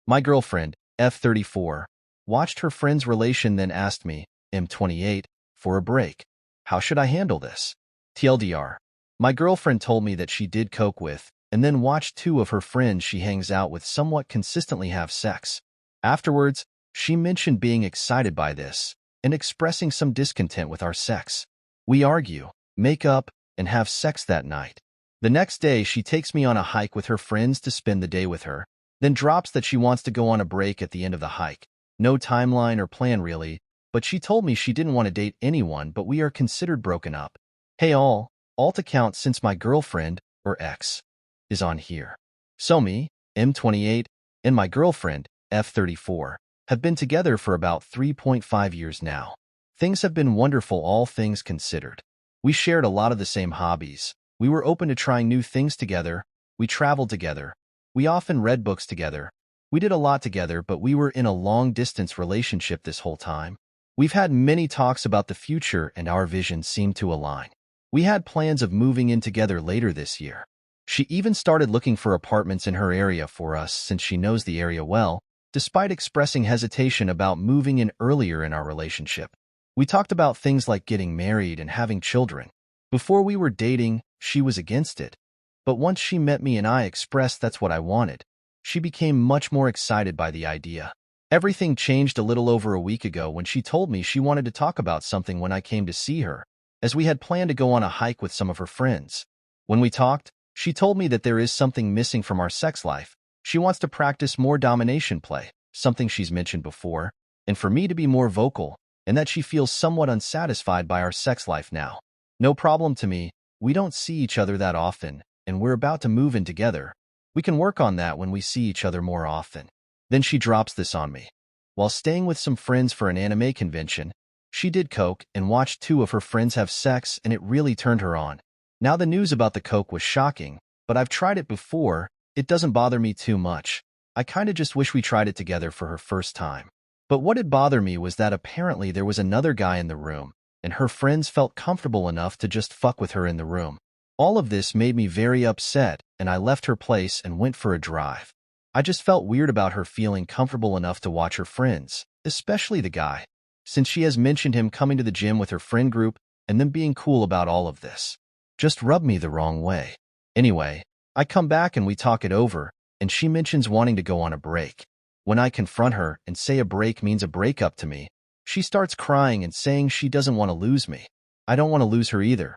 My girlfriend, f34, watched her friend's relation then asked me, m28, for a break. How should I handle this? TLDR. My girlfriend told me that she did coke with, and then watched two of her friends she hangs out with somewhat consistently have sex. Afterwards, she mentioned being excited by this and expressing some discontent with our sex. We argue, make up, and have sex that night. The next day, she takes me on a hike with her friends to spend the day with her, then drops that she wants to go on a break at the end of the hike. No timeline or plan really, but she told me she didn't want to date anyone, but we are considered broken up. Hey all to count since my girlfriend, or ex, is on here. So me, m28, and my girlfriend, f34, have been together for about 3.5 years now. Things have been wonderful, all things considered. We shared a lot of the same hobbies. We were open to trying new things together. We traveled together. We often read books together. We did a lot together, but we were in a long-distance relationship this whole time. We've had many talks about the future, and our visions seemed to align. We had plans of moving in together later this year. She even started looking for apartments in her area for us since she knows the area well, despite expressing hesitation about moving in earlier in our relationship. We talked about things like getting married and having children. Before we were dating, she was against it. But once she met me and I expressed that's what I wanted, she became much more excited by the idea. Everything changed a little over a week ago when she told me she wanted to talk about something when I came to see her, as we had planned to go on a hike with some of her friends. When we talked, she told me that there is something missing from our sex life. She wants to practice more domination play, something she's mentioned before, and for me to be more vocal, and that she feels somewhat unsatisfied by our sex life now. No problem to me, we don't see each other that often, and we're about to move in together. We can work on that when we see each other more often. Then she drops this on me. While staying with some friends for an anime convention, she did coke and watched two of her friends have sex, and it really turned her on. Now the news about the coke was shocking, but I've tried it before. It doesn't bother me too much. I kinda just wish we tried it together for her first time. But what did bother me was that apparently there was another guy in the room, and her friends felt comfortable enough to just fuck with her in the room. All of this made me very upset, and I left her place and went for a drive. I just felt weird about her feeling comfortable enough to watch her friends, especially the guy, since she has mentioned him coming to the gym with her friend group and them being cool about all of this. Just rubbed me the wrong way. Anyway, I come back and we talk it over, and she mentions wanting to go on a break. When I confront her and say a break means a breakup to me, she starts crying and saying she doesn't want to lose me. I don't want to lose her either.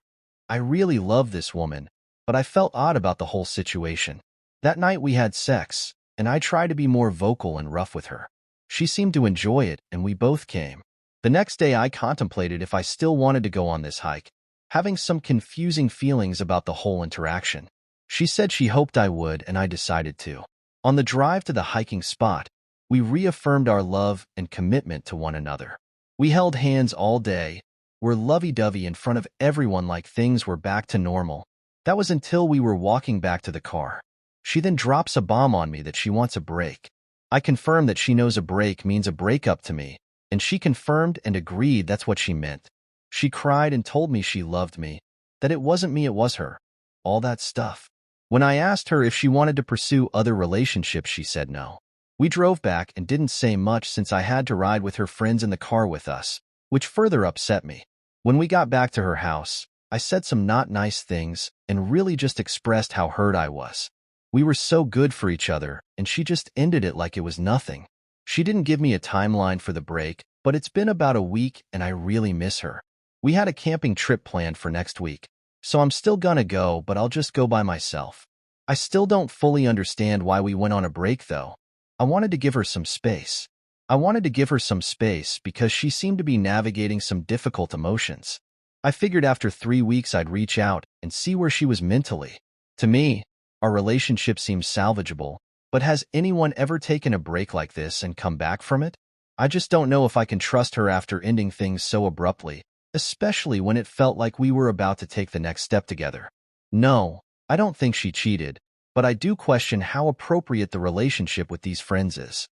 I really love this woman, but I felt odd about the whole situation. That night we had sex, and I tried to be more vocal and rough with her. She seemed to enjoy it, and we both came. The next day I contemplated if I still wanted to go on this hike, having some confusing feelings about the whole interaction. She said she hoped I would, and I decided to. On the drive to the hiking spot, we reaffirmed our love and commitment to one another. We held hands all day, were lovey-dovey in front of everyone like things were back to normal. That was until we were walking back to the car. She then drops a bomb on me that she wants a break. I confirmed that she knows a break means a breakup to me, and she confirmed and agreed that's what she meant. She cried and told me she loved me, that it wasn't me, it was her. All that stuff. When I asked her if she wanted to pursue other relationships, she said no. We drove back and didn't say much since I had to ride with her friends in the car with us, which further upset me. When we got back to her house, I said some not nice things and really just expressed how hurt I was. We were so good for each other, and she just ended it like it was nothing. She didn't give me a timeline for the break, but it's been about a week and I really miss her. We had a camping trip planned for next week, so I'm still gonna go, but I'll just go by myself. I still don't fully understand why we went on a break though. I wanted to give her some space. Because she seemed to be navigating some difficult emotions. I figured after 3 weeks I'd reach out and see where she was mentally. To me, our relationship seems salvageable, but has anyone ever taken a break like this and come back from it? I just don't know if I can trust her after ending things so abruptly, especially when it felt like we were about to take the next step together. No, I don't think she cheated, but I do question how appropriate the relationship with these friends is.